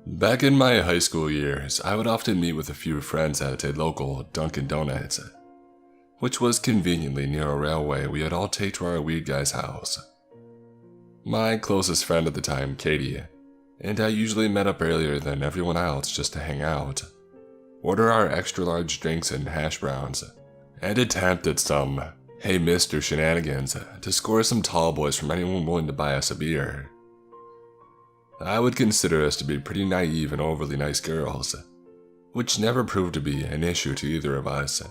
Back in my high school years, I would often meet with a few friends at a local Dunkin' Donuts, which was conveniently near a railway we would all take to our weed guy's house. My closest friend at the time, Katie, and I usually met up earlier than everyone else just to hang out, order our extra large drinks and hash browns, and attempt at some "Hey Mister" shenanigans to score some tall boys from anyone willing to buy us a beer. I would consider us to be pretty naive and overly nice girls, which never proved to be an issue to either of us,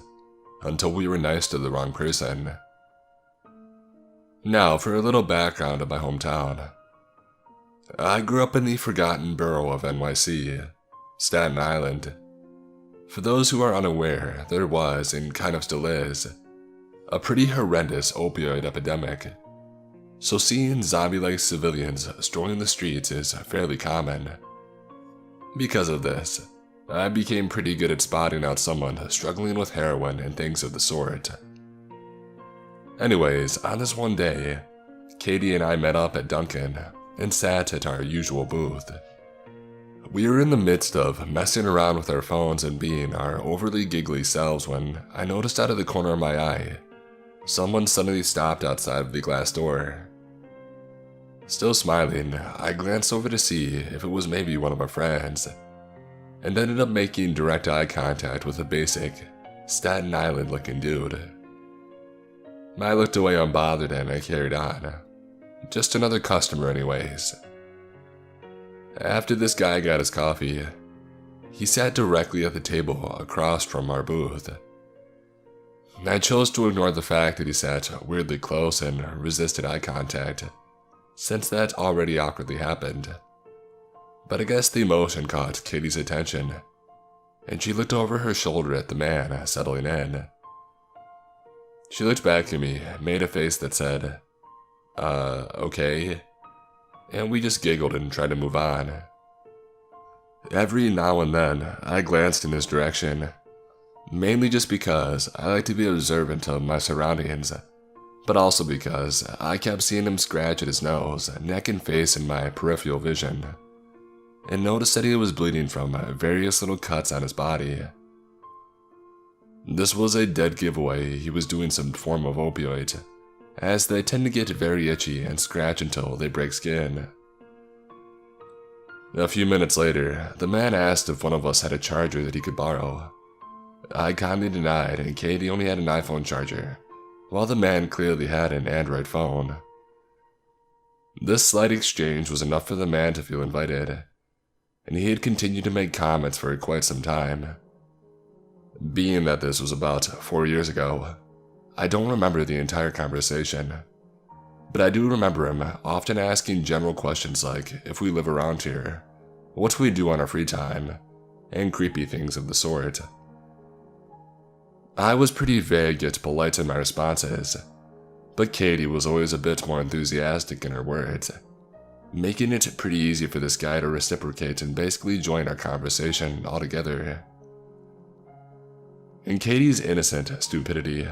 until we were nice to the wrong person. Now, for a little background of my hometown. I grew up in the forgotten borough of NYC, Staten Island. For those who are unaware, there was, and kind of still is, a pretty horrendous opioid epidemic. So seeing zombie-like civilians strolling the streets is fairly common. Because of this, I became pretty good at spotting out someone struggling with heroin and things of the sort. Anyways, on this one day, Katie and I met up at Dunkin' and sat at our usual booth. We were in the midst of messing around with our phones and being our overly giggly selves when I noticed out of the corner of my eye, someone suddenly stopped outside of the glass door. Still smiling, I glanced over to see if it was maybe one of our friends, and ended up making direct eye contact with a basic, Staten Island looking dude. I looked away unbothered and I carried on. Just another customer anyways. After this guy got his coffee, he sat directly at the table across from our booth. I chose to ignore the fact that he sat weirdly close and resisted eye contact, since that already awkwardly happened. But I guess the emotion caught Katie's attention, and she looked over her shoulder at the man settling in. She looked back at me, made a face that said, okay, and we just giggled and tried to move on. Every now and then, I glanced in his direction, mainly just because I like to be observant of my surroundings, but also because I kept seeing him scratch at his nose, neck, and face in my peripheral vision, and noticed that he was bleeding from various little cuts on his body. This was a dead giveaway he was doing some form of opioid, as they tend to get very itchy and scratch until they break skin. A few minutes later, the man asked if one of us had a charger that he could borrow. I kindly denied, and Katie only had an iPhone charger, while the man clearly had an Android phone. This slight exchange was enough for the man to feel invited, and he had continued to make comments for quite some time. Being that this was about 4 years ago, I don't remember the entire conversation, but I do remember him often asking general questions like if we live around here, what we do on our free time, and creepy things of the sort. I was pretty vague yet polite in my responses, but Katie was always a bit more enthusiastic in her words, making it pretty easy for this guy to reciprocate and basically join our conversation altogether. In Katie's innocent stupidity,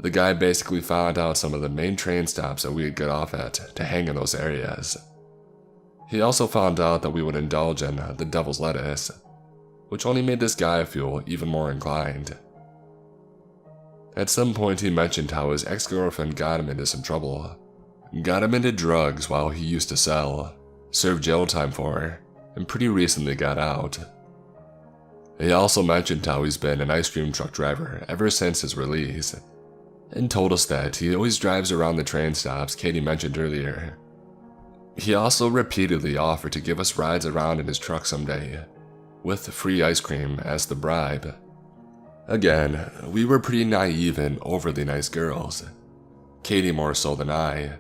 the guy basically found out some of the main train stops that we would get off at to hang in those areas. He also found out that we would indulge in the devil's lettuce, which only made this guy feel even more inclined. At some point he mentioned how his ex-girlfriend got him into some trouble, got him into drugs while he used to sell, served jail time for, and pretty recently got out. He also mentioned how he's been an ice cream truck driver ever since his release, and told us that he always drives around the train stops Katie mentioned earlier. He also repeatedly offered to give us rides around in his truck someday, with free ice cream as the bribe. Again, we were pretty naive and overly nice girls, Katie more so than I,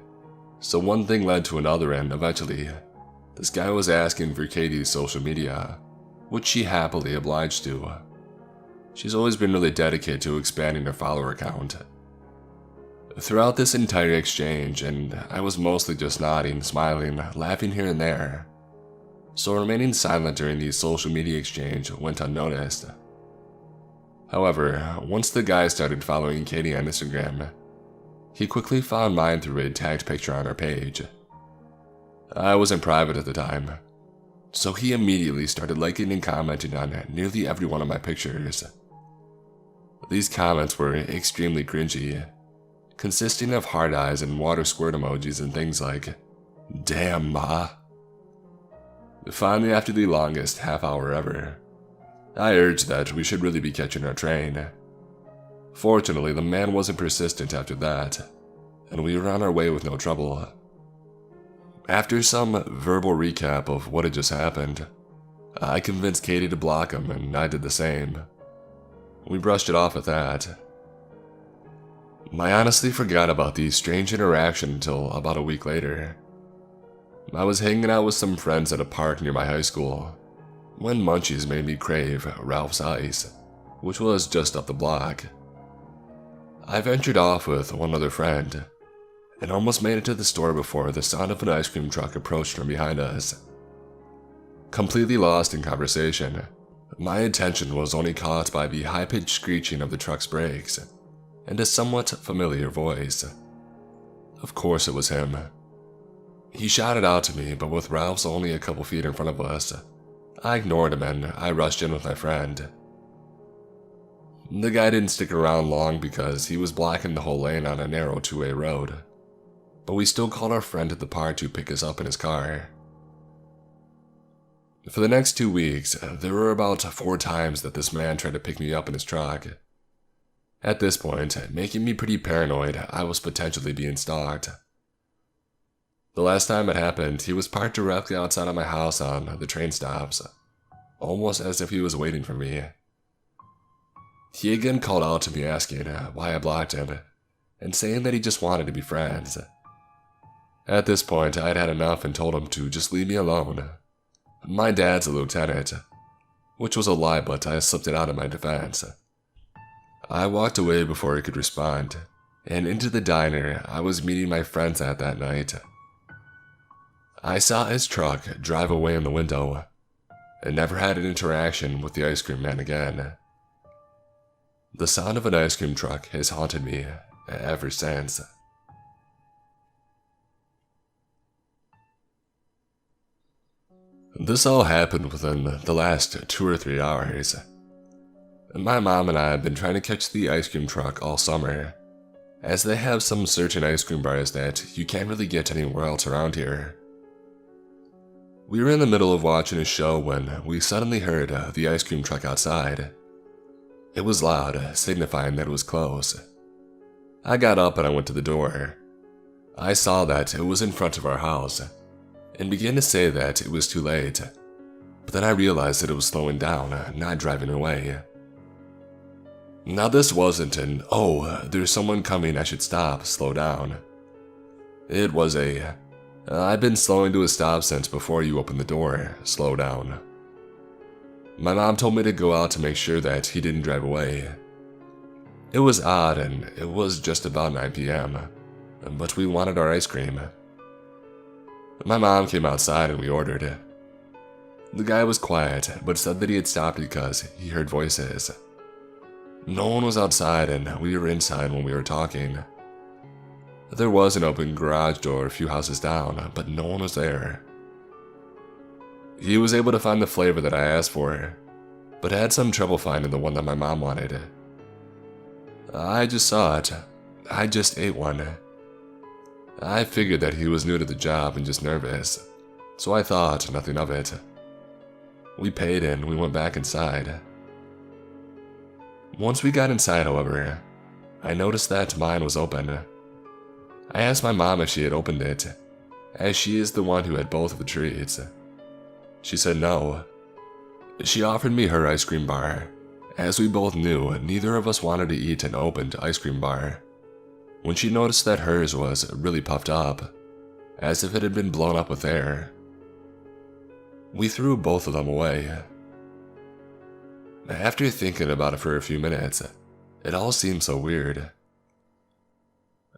so one thing led to another and eventually, this guy was asking for Katie's social media, which she happily obliged to. She's always been really dedicated to expanding her follower count. Throughout this entire exchange, and I was mostly just nodding, smiling, laughing here and there, so remaining silent during the social media exchange went unnoticed. However, once the guy started following Katie on Instagram, he quickly found mine through a tagged picture on her page. I was in private at the time, so he immediately started liking and commenting on nearly every one of my pictures. These comments were extremely cringy, consisting of heart eyes and water squirt emojis and things like, "Damn, ma." Finally, after the longest half hour ever, I urged that we should really be catching our train. Fortunately, the man wasn't persistent after that, and we were on our way with no trouble. After some verbal recap of what had just happened, I convinced Katie to block him, and I did the same. We brushed it off at that. I honestly forgot about the strange interaction until about a week later. I was hanging out with some friends at a park near my high school when munchies made me crave Ralph's Ice, which was just up the block. I ventured off with one other friend and almost made it to the store before the sound of an ice cream truck approached from behind us. Completely lost in conversation, my attention was only caught by the high-pitched screeching of the truck's brakes and a somewhat familiar voice. Of course it was him. He shouted out to me, but with Ralph's only a couple feet in front of us, I ignored him and I rushed in with my friend. The guy didn't stick around long because he was blocking the whole lane on a narrow two-way road, but we still called our friend at the park to pick us up in his car. For the next 2 weeks, there were about 4 times that this man tried to pick me up in his truck. At this point, making me pretty paranoid, I was potentially being stalked. The last time it happened, he was parked directly outside of my house on the train stops, almost as if he was waiting for me. He again called out to me asking why I blocked him, and saying that he just wanted to be friends. At this point, I had had enough and told him to just leave me alone. My dad's a lieutenant, which was a lie, but I slipped it out in my defense. I walked away before he could respond, and into the diner I was meeting my friends at that night. I saw his truck drive away in the window, and never had an interaction with the ice cream man again. The sound of an ice cream truck has haunted me ever since. This all happened within the last 2 or 3 hours. My mom and I have been trying to catch the ice cream truck all summer, as they have some certain ice cream bars that you can't really get anywhere else around here. We were in the middle of watching a show when we suddenly heard the ice cream truck outside. It was loud, signifying that it was close. I got up and I went to the door. I saw that it was in front of our house, and began to say that it was too late, but then I realized that it was slowing down, not driving away. Now this wasn't an, "Oh, there's someone coming, I should stop, slow down." It was a, "I've been slowing to a stop since before you opened the door, slow down." My mom told me to go out to make sure that he didn't drive away. It was odd and it was just about 9 p.m., but we wanted our ice cream. My mom came outside and we ordered. The guy was quiet, but said that he had stopped because he heard voices. No one was outside and we were inside when we were talking. There was an open garage door a few houses down, but no one was there. He was able to find the flavor that I asked for, but had some trouble finding the one that my mom wanted. I just saw it. I just ate one. I figured that he was new to the job and just nervous, so I thought nothing of it. We paid and we went back inside. Once we got inside, however, I noticed that mine was open. I asked my mom if she had opened it, as she is the one who had both of the treats. She said no. She offered me her ice cream bar, as we both knew neither of us wanted to eat an opened ice cream bar, when she noticed that hers was really puffed up, as if it had been blown up with air. We threw both of them away. After thinking about it for a few minutes, it all seemed so weird.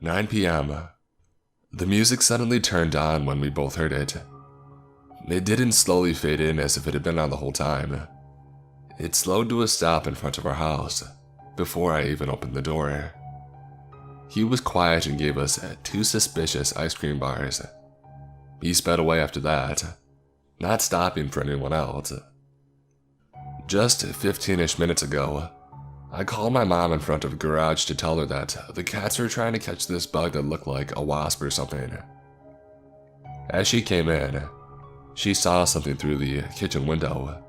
9 p.m. The music suddenly turned on when we both heard it. It didn't slowly fade in as if it had been on the whole time. It slowed to a stop in front of our house, before I even opened the door. He was quiet and gave us 2 suspicious ice cream bars. He sped away after that. not stopping for anyone else. Just 15-ish minutes ago, I called my mom in front of a garage to tell her that the cats were trying to catch this bug that looked like a wasp or something. As she came in, she saw something through the kitchen window.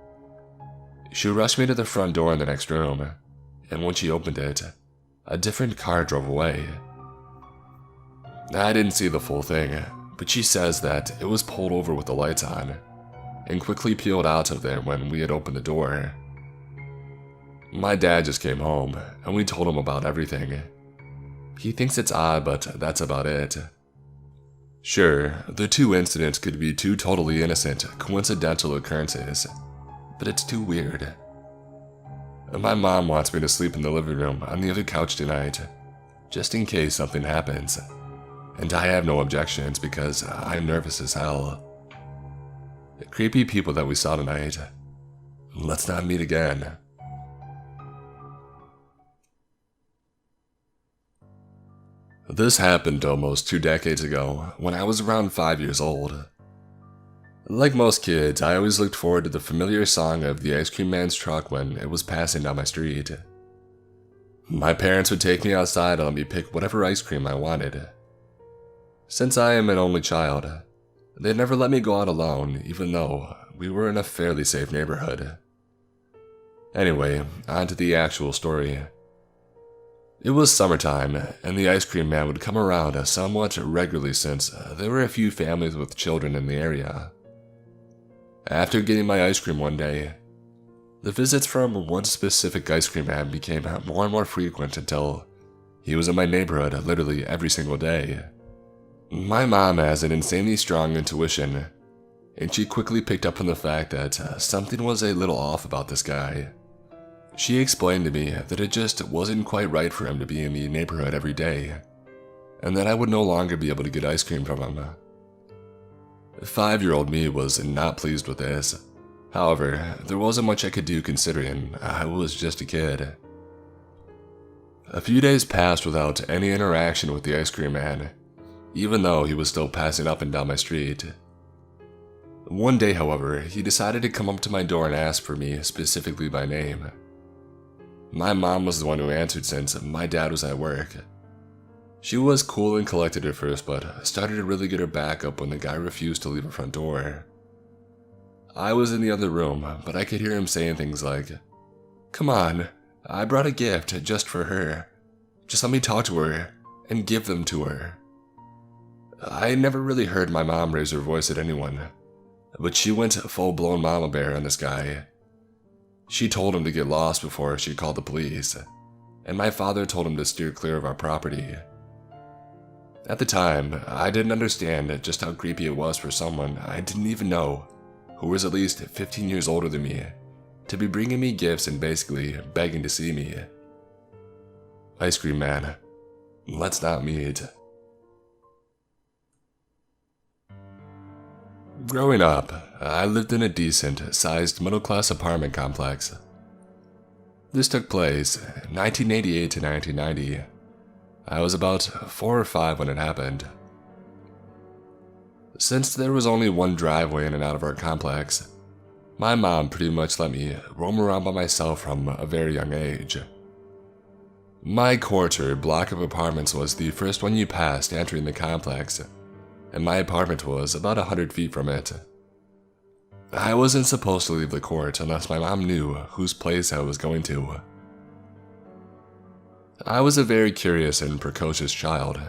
She rushed me to the front door in the next room, and when she opened it, a different car drove away. I didn't see the full thing, but she says that it was pulled over with the lights on, and quickly peeled out of there when we had opened the door. My dad just came home, and we told him about everything. He thinks it's odd, but that's about it. Sure, the two incidents could be two totally innocent, coincidental occurrences, but it's too weird. My mom wants me to sleep in the living room on the other couch tonight, just in case something happens, and I have no objections because I'm nervous as hell. The creepy people that we saw tonight, let's not meet again. This happened almost 2 decades ago, when I was around 5 years old. Like most kids, I always looked forward to the familiar song of the ice cream man's truck when it was passing down my street. My parents would take me outside and let me pick whatever ice cream I wanted. Since I am an only child, they never let me go out alone, even though we were in a fairly safe neighborhood. Anyway, on to the actual story. It was summertime, and the ice cream man would come around somewhat regularly since there were a few families with children in the area. After getting my ice cream one day, the visits from one specific ice cream man became more and more frequent until he was in my neighborhood literally every single day. My mom has an insanely strong intuition, and she quickly picked up on the fact that something was a little off about this guy. She explained to me that it just wasn't quite right for him to be in the neighborhood every day, and that I would no longer be able to get ice cream from him. 5-year-old me was not pleased with this. However, there wasn't much I could do considering I was just a kid. A few days passed without any interaction with the ice cream man, even though he was still passing up and down my street. One day, however, he decided to come up to my door and ask for me specifically by name. My mom was the one who answered since my dad was at work. She was cool and collected at first, but started to really get her back up when the guy refused to leave her front door. I was in the other room, but I could hear him saying things like, "Come on, I brought a gift just for her. Just let me talk to her and give them to her." I never really heard my mom raise her voice at anyone, but she went full-blown mama bear on this guy. She told him to get lost before she called the police, and my father told him to steer clear of our property. At the time, I didn't understand just how creepy it was for someone I didn't even know, who was at least 15 years older than me, to be bringing me gifts and basically begging to see me. Ice cream man, let's not meet. Growing up, I lived in a decent-sized middle-class apartment complex. This took place 1988 to 1990. I was about 4 or 5 when it happened. Since there was only one driveway in and out of our complex, my mom pretty much let me roam around by myself from a very young age. My quarter block of apartments was the first one you passed entering the complex, and my apartment was about 100 feet from it. I wasn't supposed to leave the court unless my mom knew whose place I was going to. I was a very curious and precocious child,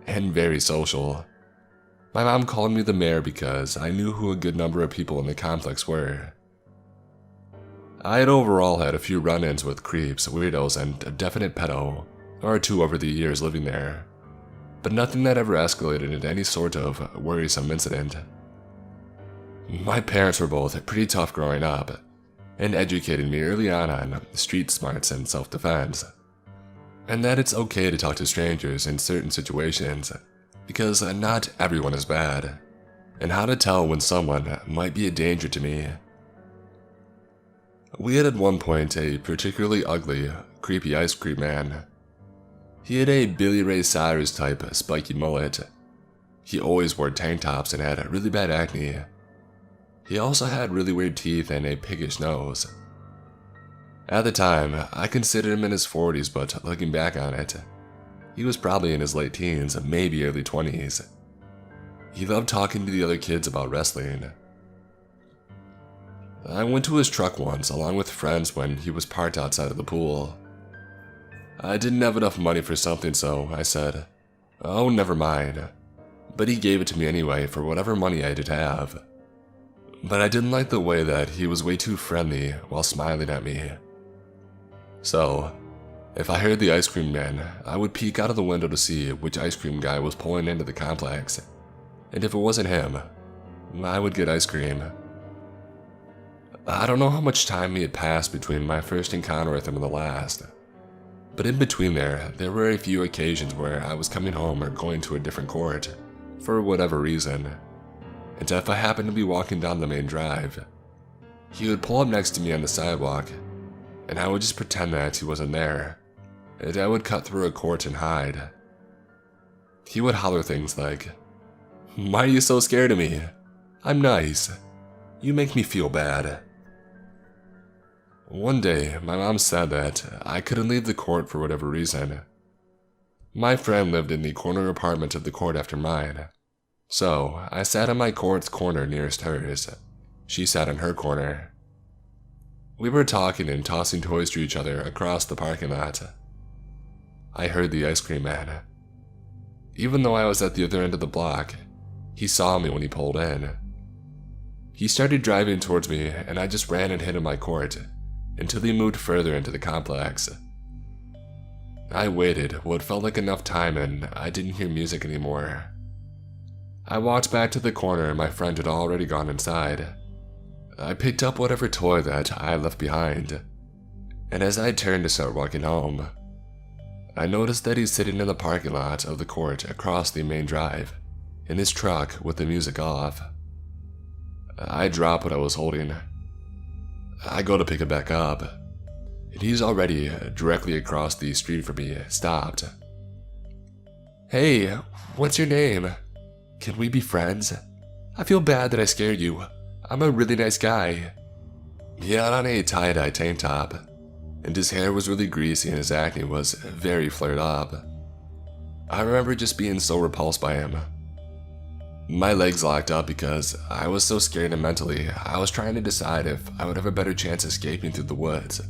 and very social. My mom called me the mayor because I knew who a good number of people in the complex were. I had overall had a few run-ins with creeps, weirdos, and a definite pedo, or two over the years living there, but nothing that ever escalated into any sort of worrisome incident. My parents were both pretty tough growing up, and educated me early on street smarts and self-defense, and that it's okay to talk to strangers in certain situations, because not everyone is bad, and how to tell when someone might be a danger to me. We had at one point a particularly ugly, creepy ice cream man. He had a Billy Ray Cyrus type spiky mullet. He always wore tank tops and had really bad acne. He also had really weird teeth and a piggish nose. At the time, I considered him in his 40s, but looking back on it, he was probably in his late teens, maybe early 20s. He loved talking to the other kids about wrestling. I went to his truck once along with friends when he was parked outside of the pool. I didn't have enough money for something, so I said, "Oh, never mind." But he gave it to me anyway for whatever money I did have. But I didn't like the way that he was way too friendly while smiling at me. So, if I heard the ice cream man, I would peek out of the window to see which ice cream guy was pulling into the complex. And if it wasn't him, I would get ice cream. I don't know how much time had passed between my first encounter with him and the last. But in between there were a few occasions where I was coming home or going to a different court, for whatever reason. And if I happened to be walking down the main drive, he would pull up next to me on the sidewalk, and I would just pretend that he wasn't there, and I would cut through a court and hide. He would holler things like, "Why are you so scared of me? I'm nice. You make me feel bad." One day, my mom said that I couldn't leave the court for whatever reason. My friend lived in the corner apartment of the court after mine, so I sat in my court's corner nearest hers. She sat in her corner. We were talking and tossing toys to each other across the parking lot. I heard the ice cream man. Even though I was at the other end of the block, he saw me when he pulled in. He started driving towards me, and I just ran and hid in my court until he moved further into the complex. I waited what felt like enough time, and I didn't hear music anymore. I walked back to the corner and my friend had already gone inside. I picked up whatever toy that I had left behind, and as I turned to start walking home, I noticed that he's sitting in the parking lot of the court across the main drive, in his truck with the music off. I drop what I was holding. I go to pick it back up, and he's already directly across the street from me, stopped. "Hey, what's your name? Can we be friends? I feel bad that I scared you. I'm a really nice guy." He had on a tie-dye tank top, and his hair was really greasy and his acne was very flared up. I remember just being so repulsed by him. My legs locked up because I was so scared, and mentally I was trying to decide if I would have a better chance escaping through the woods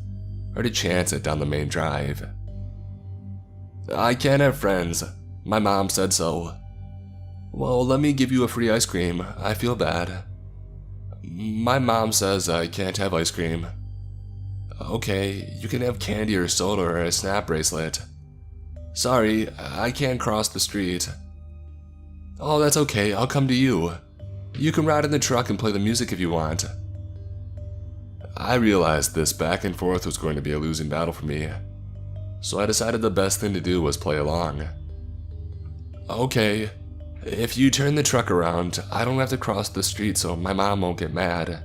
or to chance it down the main drive. "I can't have friends. My mom said so." "Well, let me give you a free ice cream. I feel bad." "My mom says I can't have ice cream." "Okay, you can have candy or soda or a snap bracelet." "Sorry, I can't cross the street." "Oh, that's okay, I'll come to you. You can ride in the truck and play the music if you want." I realized this back and forth was going to be a losing battle for me, so I decided the best thing to do was play along. "Okay, if you turn the truck around, I don't have to cross the street so my mom won't get mad."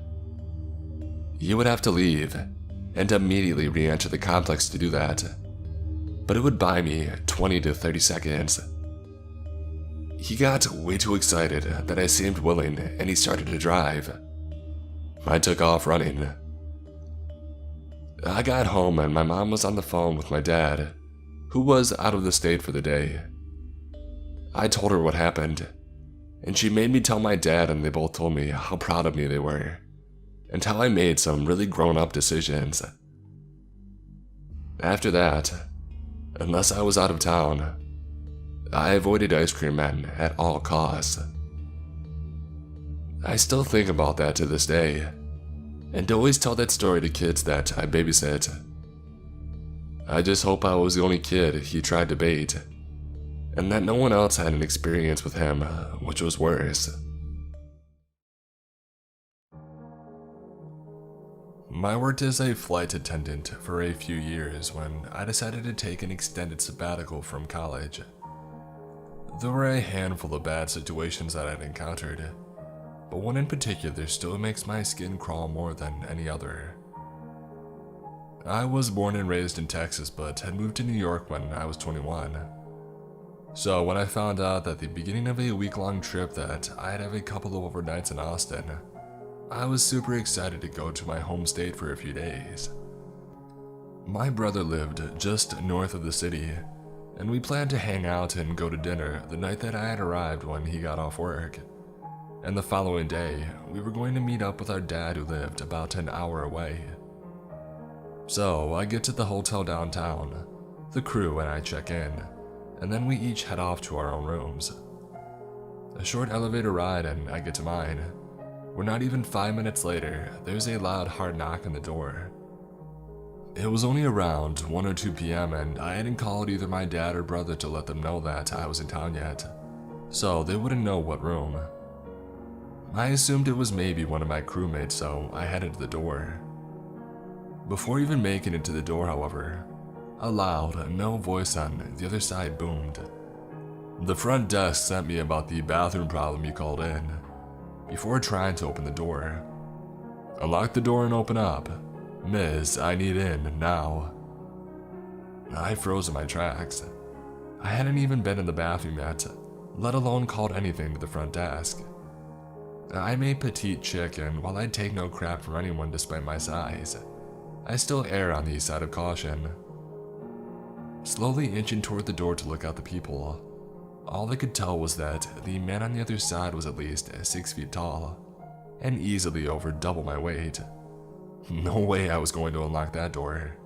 You would have to leave and immediately re-enter the complex to do that, but it would buy me 20 to 30 seconds. He got way too excited that I seemed willing, and he started to drive. I took off running. I got home and my mom was on the phone with my dad, who was out of the state for the day. I told her what happened, and she made me tell my dad, and they both told me how proud of me they were, and how I made some really grown-up decisions. After that, unless I was out of town, I avoided ice cream men at all costs. I still think about that to this day, and always tell that story to kids that I babysit. I just hope I was the only kid he tried to bait, and that no one else had an experience with him, which was worse. I worked as a flight attendant for a few years when I decided to take an extended sabbatical from college. There were a handful of bad situations that I'd encountered, but one in particular still makes my skin crawl more than any other. I was born and raised in Texas, but had moved to New York when I was 21. So when I found out at the beginning of a week-long trip that I'd have a couple of overnights in Austin, I was super excited to go to my home state for a few days. My brother lived just north of the city, and we planned to hang out and go to dinner the night that I had arrived when he got off work. And the following day, we were going to meet up with our dad who lived about an hour away. So I get to the hotel downtown, the crew and I check in, and then we each head off to our own rooms. A short elevator ride and I get to mine. We're not even 5 minutes later, there's a loud hard knock on the door. It was only around 1 or 2 p.m. and I hadn't called either my dad or brother to let them know that I was in town yet, so they wouldn't know what room. I assumed it was maybe one of my crewmates, so I headed to the door. Before even making it to the door, however, a loud, no voice on the other side boomed. The front desk sent me about the bathroom problem you called in, before trying to open the door. Unlock the door and open up. Miss, I need in, now. I froze in my tracks. I hadn't even been in the bathroom yet, let alone called anything to the front desk. I'm a petite chick, and while I'd take no crap from anyone despite my size, I still err on the side of caution. Slowly inching toward the door to look out the people, all I could tell was that the man on the other side was at least 6 feet tall, and easily over double my weight. No way I was going to unlock that door.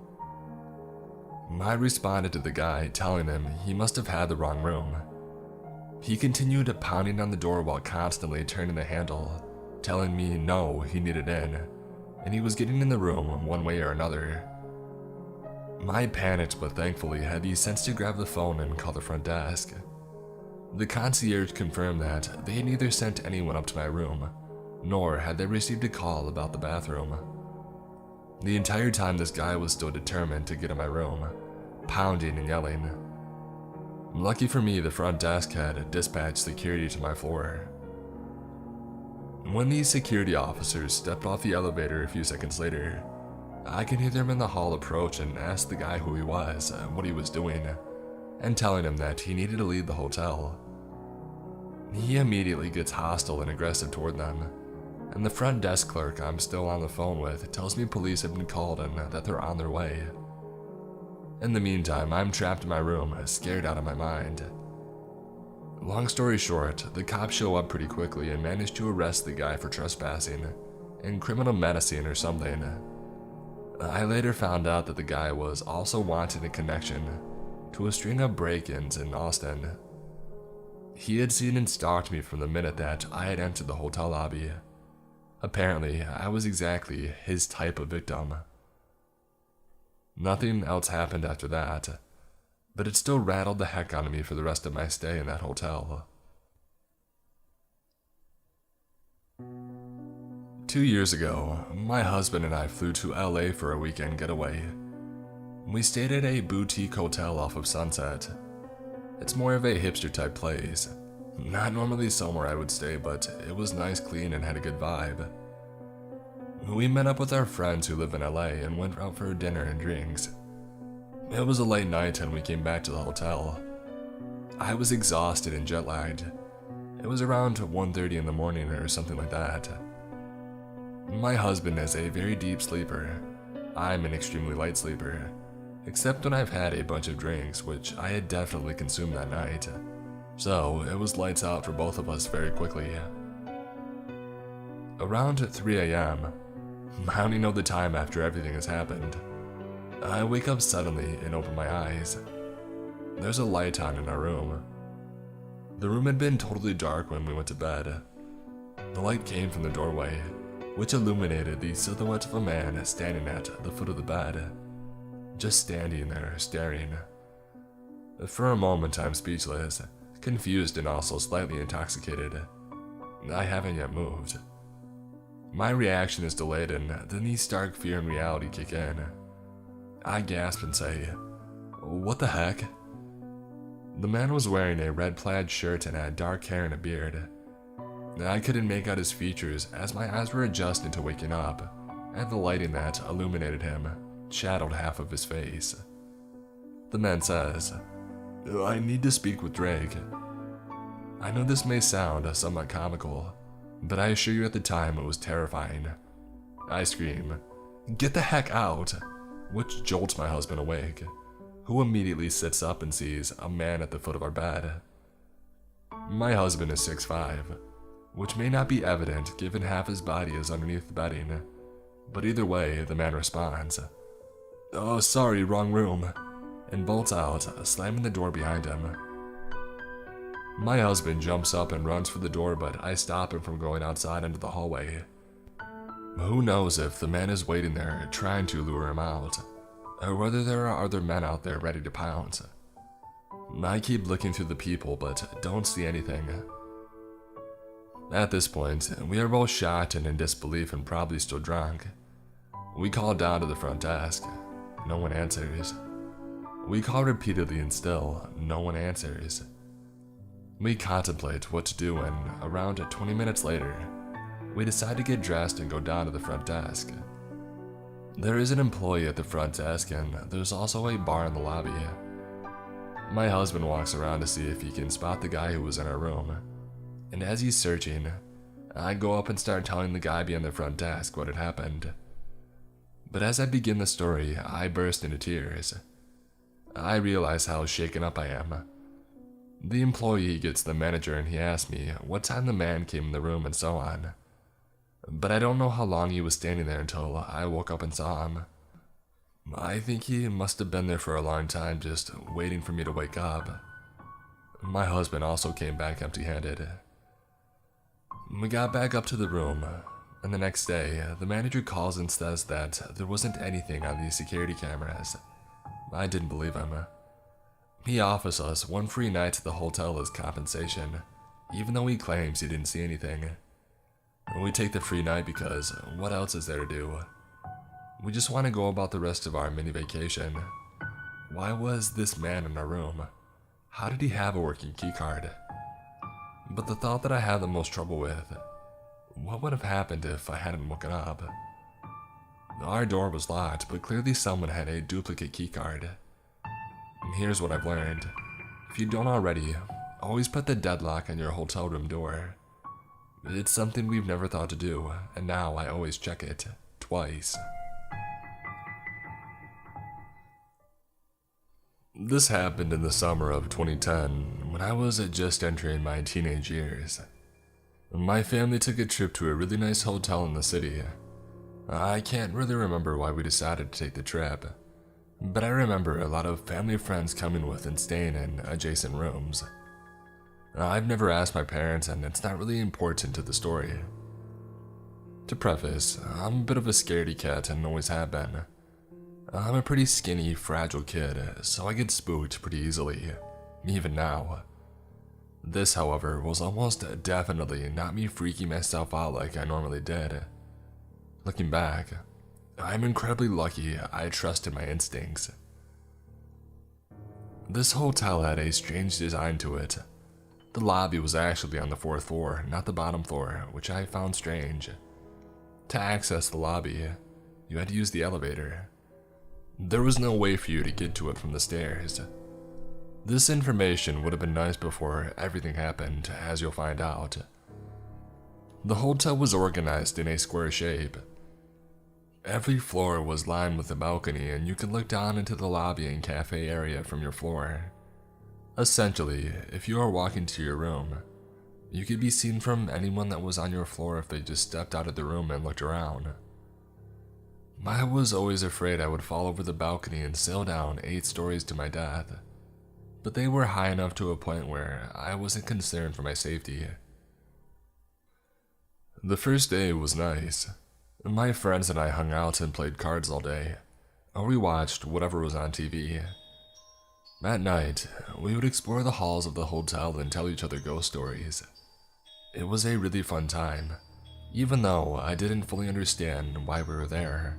I responded to the guy, telling him he must have had the wrong room. He continued pounding on the door while constantly turning the handle, telling me no, he needed in, and he was getting in the room one way or another. I panicked, but thankfully had the sense to grab the phone and call the front desk. The concierge confirmed that they had neither sent anyone up to my room, nor had they received a call about the bathroom. The entire time this guy was still determined to get in my room, pounding and yelling. Lucky for me, the front desk had dispatched security to my floor. When these security officers stepped off the elevator a few seconds later, I could hear them in the hall approach and ask the guy who he was, what he was doing, and telling him that he needed to leave the hotel. He immediately gets hostile and aggressive toward them, and the front desk clerk I'm still on the phone with tells me police have been called and that they're on their way. In the meantime, I'm trapped in my room, scared out of my mind. Long story short, the cops show up pretty quickly and manage to arrest the guy for trespassing and criminal menacing or something. I later found out that the guy was also wanting a connection to a string of break-ins in Austin. He had seen and stalked me from the minute that I had entered the hotel lobby. Apparently, I was exactly his type of victim. Nothing else happened after that, but it still rattled the heck out of me for the rest of my stay in that hotel. 2 years ago, my husband and I flew to LA for a weekend getaway. We stayed at a boutique hotel off of Sunset. It's more of a hipster type place. Not normally somewhere I would stay, but it was nice, clean, and had a good vibe. We met up with our friends who live in LA and went out for dinner and drinks. It was a late night and we came back to the hotel. I was exhausted and jet lagged. It was around 1:30 in the morning or something like that. My husband is a very deep sleeper. I'm an extremely light sleeper, except when I've had a bunch of drinks, which I had definitely consumed that night. So it was lights out for both of us very quickly. Around 3 a.m., I only know the time after everything has happened, I wake up suddenly and open my eyes. There's a light on in our room. The room had been totally dark when we went to bed. The light came from the doorway, which illuminated the silhouette of a man standing at the foot of the bed, just standing there staring. For a moment I'm speechless, confused and also slightly intoxicated. I haven't yet moved. My reaction is delayed and then the stark fear and reality kick in. I gasp and say, "What the heck?" The man was wearing a red plaid shirt and had dark hair and a beard. I couldn't make out his features as my eyes were adjusting to waking up, and the lighting that illuminated him shadowed half of his face. The man says, "I need to speak with Drake." I know this may sound somewhat comical, but I assure you at the time it was terrifying. I scream, "Get the heck out!" which jolts my husband awake, who immediately sits up and sees a man at the foot of our bed. My husband is 6'5", which may not be evident given half his body is underneath the bedding, but either way, the man responds, "Oh, sorry, wrong room," and bolts out, slamming the door behind him. My husband jumps up and runs for the door, but I stop him from going outside into the hallway. Who knows if the man is waiting there trying to lure him out, or whether there are other men out there ready to pounce. I keep looking through the people, but don't see anything. At this point, we are both shocked and in disbelief and probably still drunk. We call down to the front desk. No one answers. We call repeatedly and still, no one answers. We contemplate what to do and, around 20 minutes later, we decide to get dressed and go down to the front desk. There is an employee at the front desk and there's also a bar in the lobby. My husband walks around to see if he can spot the guy who was in our room, and as he's searching, I go up and start telling the guy behind the front desk what had happened. But as I begin the story, I burst into tears. I realize how shaken up I am. The employee gets the manager and he asks me what time the man came in the room and so on. But I don't know how long he was standing there until I woke up and saw him. I think he must have been there for a long time, just waiting for me to wake up. My husband also came back empty-handed. We got back up to the room, and the next day, the manager calls and says that there wasn't anything on the security cameras. I didn't believe him. He offers us one free night to the hotel as compensation, even though he claims he didn't see anything. We take the free night because what else is there to do? We just want to go about the rest of our mini vacation. Why was this man in our room? How did he have a working keycard? But the thought that I had the most trouble with, what would have happened if I hadn't woken up? Our door was locked, but clearly someone had a duplicate keycard. And here's what I've learned. If you don't already, always put the deadlock on your hotel room door. It's something we've never thought to do, and now I always check it, twice. This happened in the summer of 2010, when I was just entering my teenage years. My family took a trip to a really nice hotel in the city. I can't really remember why we decided to take the trip, but I remember a lot of family friends coming with and staying in adjacent rooms. I've never asked my parents, and it's not really important to the story. To preface, I'm a bit of a scaredy cat and always have been. I'm a pretty skinny, fragile kid, so I get spooked pretty easily, even now. This, however, was almost definitely not me freaking myself out like I normally did. Looking back, I'm incredibly lucky I trusted my instincts. This hotel had a strange design to it. The lobby was actually on the 4th floor, not the bottom floor, which I found strange. To access the lobby, you had to use the elevator. There was no way for you to get to it from the stairs. This information would have been nice before everything happened, as you'll find out. The hotel was organized in a square shape. Every floor was lined with a balcony, and you could look down into the lobby and cafe area from your floor. Essentially, if you are walking to your room, you could be seen from anyone that was on your floor if they just stepped out of the room and looked around. I was always afraid I would fall over the balcony and sail down 8 stories to my death, but they were high enough to a point where I wasn't concerned for my safety. The first day was nice. My friends and I hung out and played cards all day, or we watched whatever was on TV. At night, we would explore the halls of the hotel and tell each other ghost stories. It was a really fun time, even though I didn't fully understand why we were there.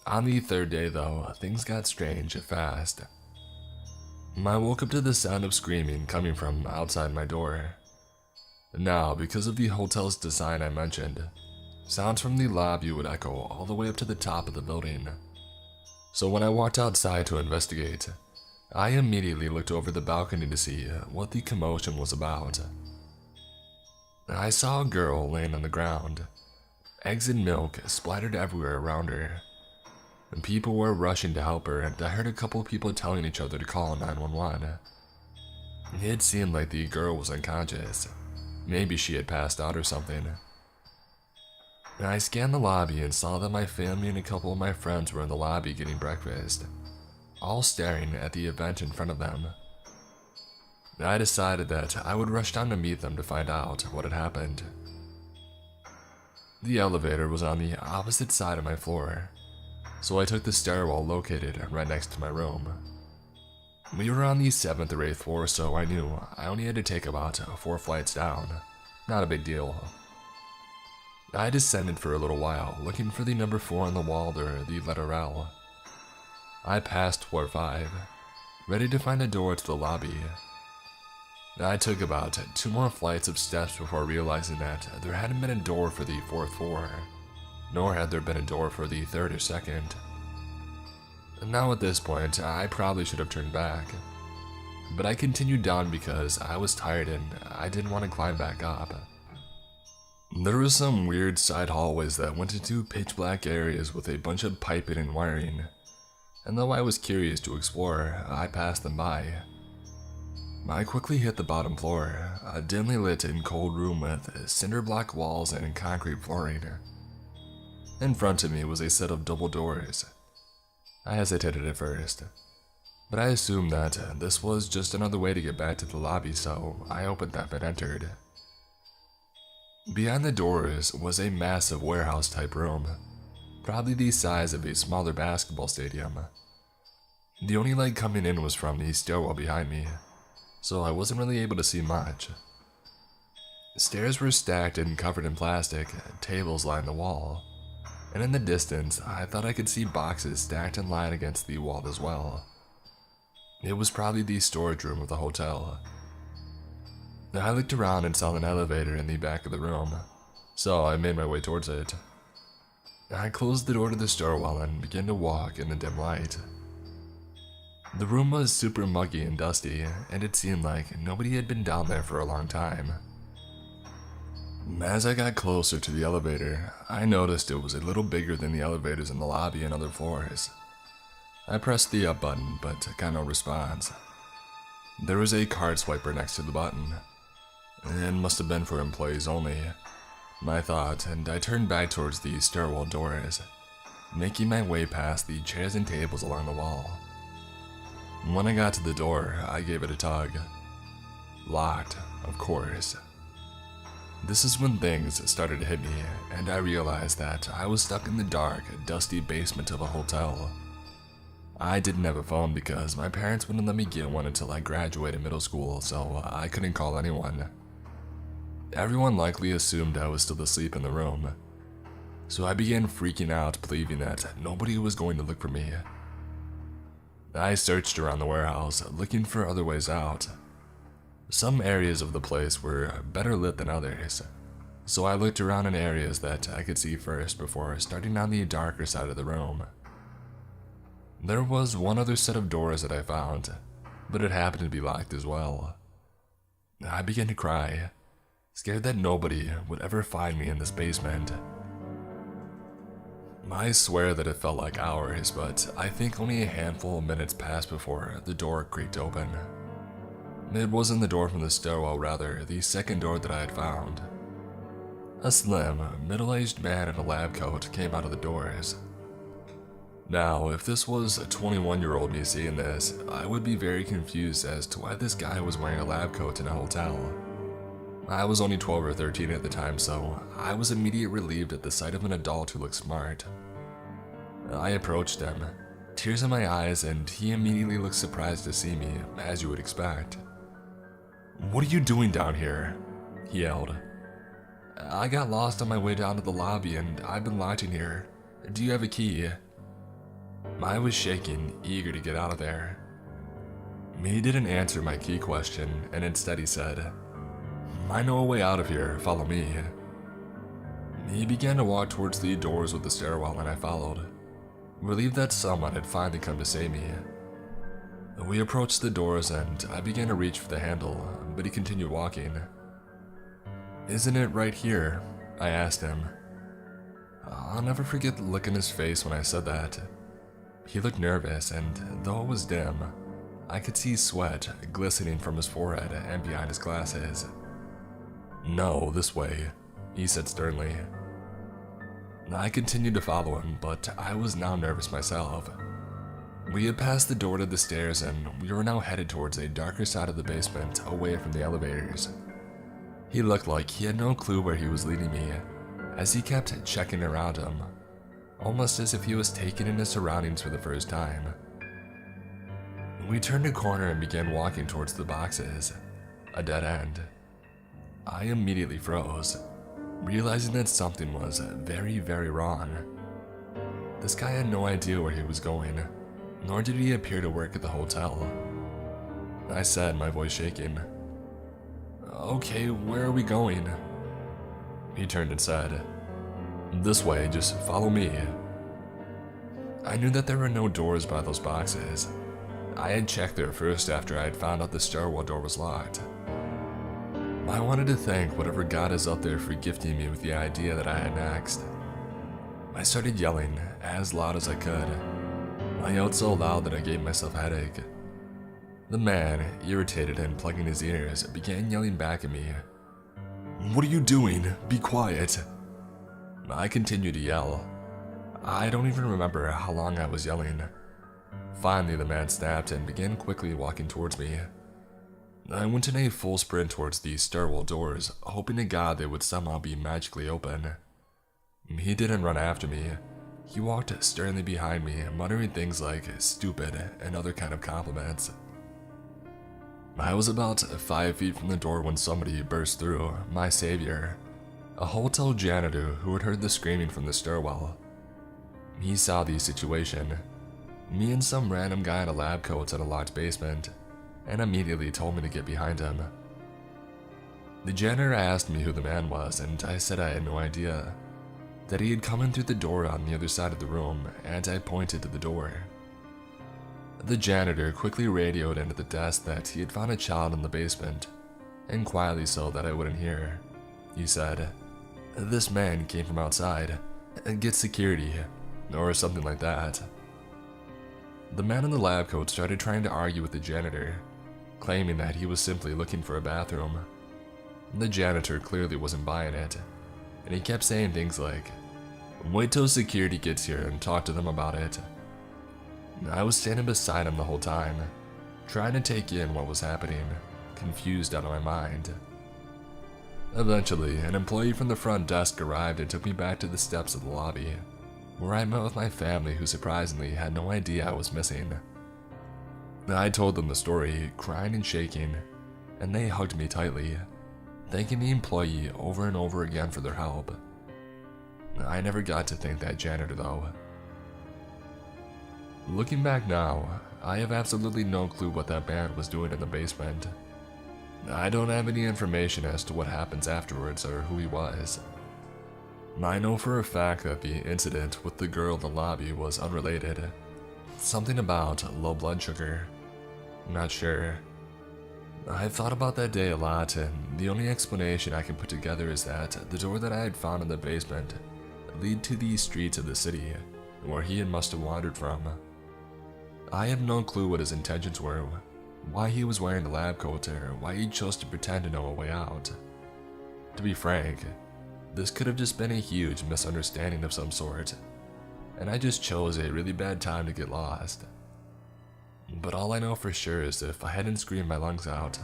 On the 3rd day, though, things got strange fast. I woke up to the sound of screaming coming from outside my door. Now, because of the hotel's design I mentioned, sounds from the lobby would echo all the way up to the top of the building. So when I walked outside to investigate, I immediately looked over the balcony to see what the commotion was about. I saw a girl laying on the ground, eggs and milk splattered everywhere around her. And people were rushing to help her, and I heard a couple of people telling each other to call 911. It seemed like the girl was unconscious. Maybe she had passed out or something. I scanned the lobby and saw that my family and a couple of my friends were in the lobby getting breakfast, all staring at the event in front of them. I decided that I would rush down to meet them to find out what had happened. The elevator was on the opposite side of my floor, so I took the stairwell located right next to my room. We were on the 7th or 8th floor, so I knew I only had to take about 4 flights down. Not a big deal. I descended for a little while, looking for the number 4 on the wall or the letter L. I passed floor 5, ready to find a door to the lobby. I took about 2 more flights of steps before realizing that there hadn't been a door for the 4th floor, nor had there been a door for the 3rd or 2nd. Now at this point, I probably should have turned back, but I continued down because I was tired and I didn't want to climb back up. There were some weird side hallways that went into pitch black areas with a bunch of piping and wiring, and though I was curious to explore, I passed them by. I quickly hit the bottom floor, a dimly lit and cold room with cinder block walls and concrete flooring. In front of me was a set of double doors. I hesitated at first, but I assumed that this was just another way to get back to the lobby, so I opened them and entered. Behind the doors was a massive warehouse-type room, probably the size of a smaller basketball stadium. The only light coming in was from the stairwell behind me, so I wasn't really able to see much. Stairs were stacked and covered in plastic, tables lined the wall, and in the distance, I thought I could see boxes stacked in line against the wall as well. It was probably the storage room of the hotel. I looked around and saw an elevator in the back of the room, so I made my way towards it. I closed the door to the stairwell and began to walk in the dim light. The room was super muggy and dusty, and it seemed like nobody had been down there for a long time. As I got closer to the elevator, I noticed it was a little bigger than the elevators in the lobby and other floors. I pressed the up button, but got no response. There was a card swiper next to the button. It must have been for employees only, I thought, and I turned back towards the stairwell doors, making my way past the chairs and tables along the wall. When I got to the door, I gave it a tug. Locked, of course. This is when things started to hit me, and I realized that I was stuck in the dark, dusty basement of a hotel. I didn't have a phone because my parents wouldn't let me get one until I graduated middle school, so I couldn't call anyone. Everyone likely assumed I was still asleep in the room, so I began freaking out, believing that nobody was going to look for me. I searched around the warehouse, looking for other ways out. Some areas of the place were better lit than others, so I looked around in areas that I could see first before starting on the darker side of the room. There was one other set of doors that I found, but it happened to be locked as well. I began to cry, scared that nobody would ever find me in this basement. I swear that it felt like hours, but I think only a handful of minutes passed before the door creaked open. It wasn't the door from the stairwell, rather the second door that I had found. A slim, middle-aged man in a lab coat came out of the doors. Now, if this was a 21-year-old me seeing this, I would be very confused as to why this guy was wearing a lab coat in a hotel. I was only 12 or 13 at the time, so I was immediately relieved at the sight of an adult who looked smart. I approached him, tears in my eyes, and he immediately looked surprised to see me, as you would expect. "What are you doing down here?" he yelled. "I got lost on my way down to the lobby and I've been locked in here. Do you have a key?" I was shaking, eager to get out of there. He didn't answer my key question, and instead he said, "I know a way out of here, follow me." He began to walk towards the doors with the stairwell, and I followed, relieved that someone had finally come to save me. We approached the doors and I began to reach for the handle, but he continued walking. "Isn't it right here?" I asked him. I'll never forget the look in his face when I said that. He looked nervous, and though it was dim, I could see sweat glistening from his forehead and behind his glasses. "No, this way," he said sternly. I continued to follow him, but I was now nervous myself. We had passed the door to the stairs, and we were now headed towards a darker side of the basement, away from the elevators. He looked like he had no clue where he was leading me, as he kept checking around him, almost as if he was taking in his surroundings for the first time. We turned a corner and began walking towards the boxes, a dead end. I immediately froze, realizing that something was very, very wrong. This guy had no idea where he was going, nor did he appear to work at the hotel. I said, my voice shaking, "Okay, where are we going?" He turned and said, "This way, just follow me." I knew that there were no doors by those boxes. I had checked there first after I had found out the stairwell door was locked. I wanted to thank whatever God is up there for gifting me with the idea that I had next. I started yelling as loud as I could. I yelled so loud that I gave myself a headache. The man, irritated and plugging his ears, began yelling back at me. "What are you doing? Be quiet." I continued to yell. I don't even remember how long I was yelling. Finally, the man snapped and began quickly walking towards me. I went in a full sprint towards the stairwell doors, hoping to God they would somehow be magically open. He didn't run after me. He walked sternly behind me, muttering things like "stupid" and other kind of compliments. I was about 5 feet from the door when somebody burst through, my savior, a hotel janitor who had heard the screaming from the stairwell. He saw the situation, me and some random guy in a lab coat in a locked basement, and immediately told me to get behind him. The janitor asked me who the man was, and I said I had no idea, that he had come in through the door on the other side of the room, and I pointed to the door. The janitor quickly radioed into the desk that he had found a child in the basement, and quietly so that I wouldn't hear, he said, "This man came from outside, get security," or something like that. The man in the lab coat started trying to argue with the janitor, claiming that he was simply looking for a bathroom. The janitor clearly wasn't buying it, and he kept saying things like, "Wait till security gets here and talk to them about it." I was standing beside him the whole time, trying to take in what was happening, confused out of my mind. Eventually, an employee from the front desk arrived and took me back to the steps of the lobby, where I met with my family, who surprisingly had no idea I was missing. I told them the story, crying and shaking, and they hugged me tightly, thanking the employee over and over again for their help. I never got to thank that janitor though. Looking back now, I have absolutely no clue what that man was doing in the basement. I don't have any information as to what happens afterwards or who he was. I know for a fact that the incident with the girl in the lobby was unrelated. Something about low blood sugar. Not sure. I've thought about that day a lot, and the only explanation I can put together is that the door that I had found in the basement lead to the streets of the city, where he must have wandered from. I have no clue what his intentions were, why he was wearing the lab coat, or why he chose to pretend to know a way out. To be frank, this could have just been a huge misunderstanding of some sort, and I just chose a really bad time to get lost. But all I know for sure is if I hadn't screamed my lungs out,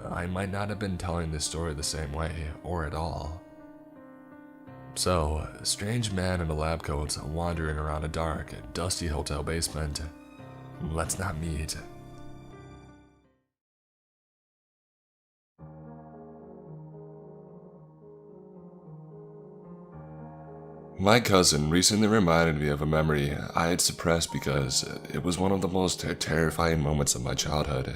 I might not have been telling this story the same way, or at all. So, a strange man in a lab coat wandering around a dark, dusty hotel basement. Let's not meet. My cousin recently reminded me of a memory I had suppressed because it was one of the most terrifying moments of my childhood.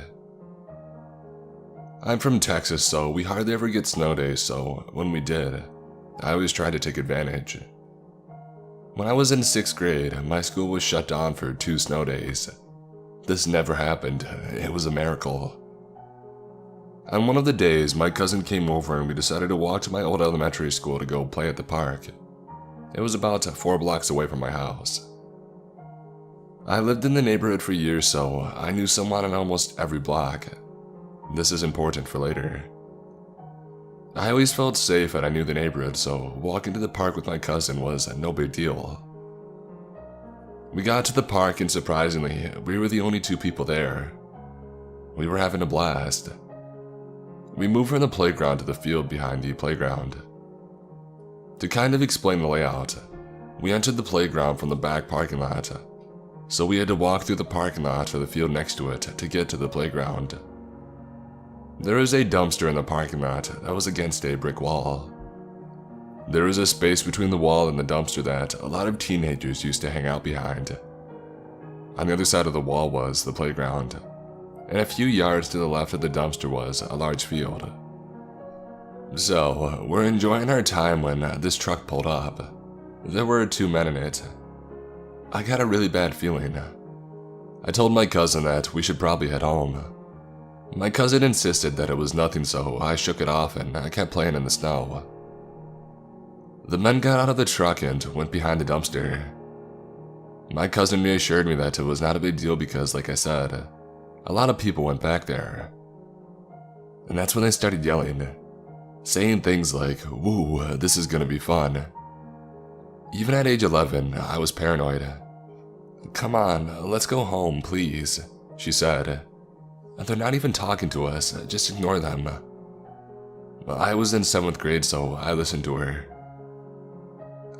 I'm from Texas, so we hardly ever get snow days, so when we did, I always tried to take advantage. When I was in 6th grade, my school was shut down for 2 snow days. This never happened. It was a miracle. On one of the days, my cousin came over and we decided to walk to my old elementary school to go play at the park. It was about 4 blocks away from my house. I lived in the neighborhood for years, so I knew someone on almost every block. This is important for later. I always felt safe and I knew the neighborhood, so walking to the park with my cousin was no big deal. We got to the park and surprisingly, we were the only 2 people there. We were having a blast. We moved from the playground to the field behind the playground. To kind of explain the layout, we entered the playground from the back parking lot, so we had to walk through the parking lot to the field next to it to get to the playground. There is a dumpster in the parking lot that was against a brick wall. There is a space between the wall and the dumpster that a lot of teenagers used to hang out behind. On the other side of the wall was the playground, and a few yards to the left of the dumpster was a large field. So, we're enjoying our time when this truck pulled up. There were 2 men in it. I got a really bad feeling. I told my cousin that we should probably head home. My cousin insisted that it was nothing, so I shook it off and I kept playing in the snow. The men got out of the truck and went behind the dumpster. My cousin reassured me that it was not a big deal because, like I said, a lot of people went back there. And that's when they started yelling, saying things like, "Woo, this is gonna be fun." Even at age 11, I was paranoid. "Come on, let's go home, please," she said. "They're not even talking to us, just ignore them." I was in 7th grade, so I listened to her.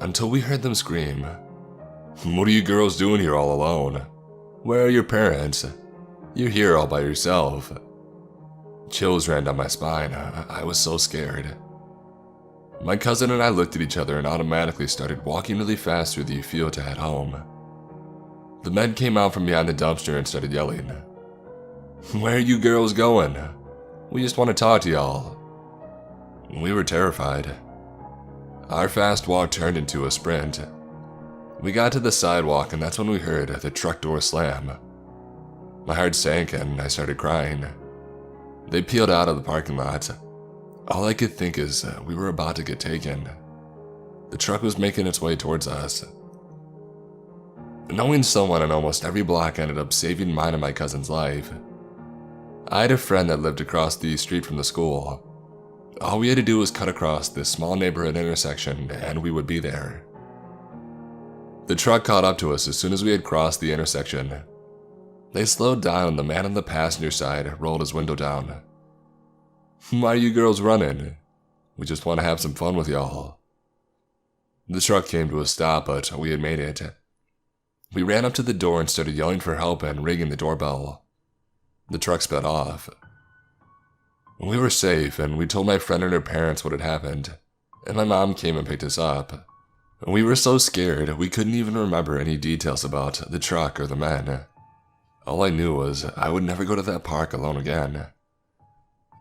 Until we heard them scream, "What are you girls doing here all alone? Where are your parents? You're here all by yourself." Chills ran down my spine. I was so scared. My cousin and I looked at each other and automatically started walking really fast through the field to head home. The men came out from behind the dumpster and started yelling, "Where are you girls going? We just want to talk to y'all." We were terrified. Our fast walk turned into a sprint. We got to the sidewalk and that's when we heard the truck door slam. My heart sank and I started crying. They peeled out of the parking lot. All I could think is we were about to get taken. The truck was making its way towards us. Knowing someone on almost every block ended up saving mine and my cousin's life. I had a friend that lived across the street from the school. All we had to do was cut across this small neighborhood intersection and we would be there. The truck caught up to us as soon as we had crossed the intersection. They slowed down and the man on the passenger side rolled his window down. "Why are you girls running? We just want to have some fun with y'all." The truck came to a stop, but we had made it. We ran up to the door and started yelling for help and ringing the doorbell. The truck sped off. We were safe, and we told my friend and her parents what had happened, and my mom came and picked us up. We were so scared, we couldn't even remember any details about the truck or the men. All I knew was I would never go to that park alone again.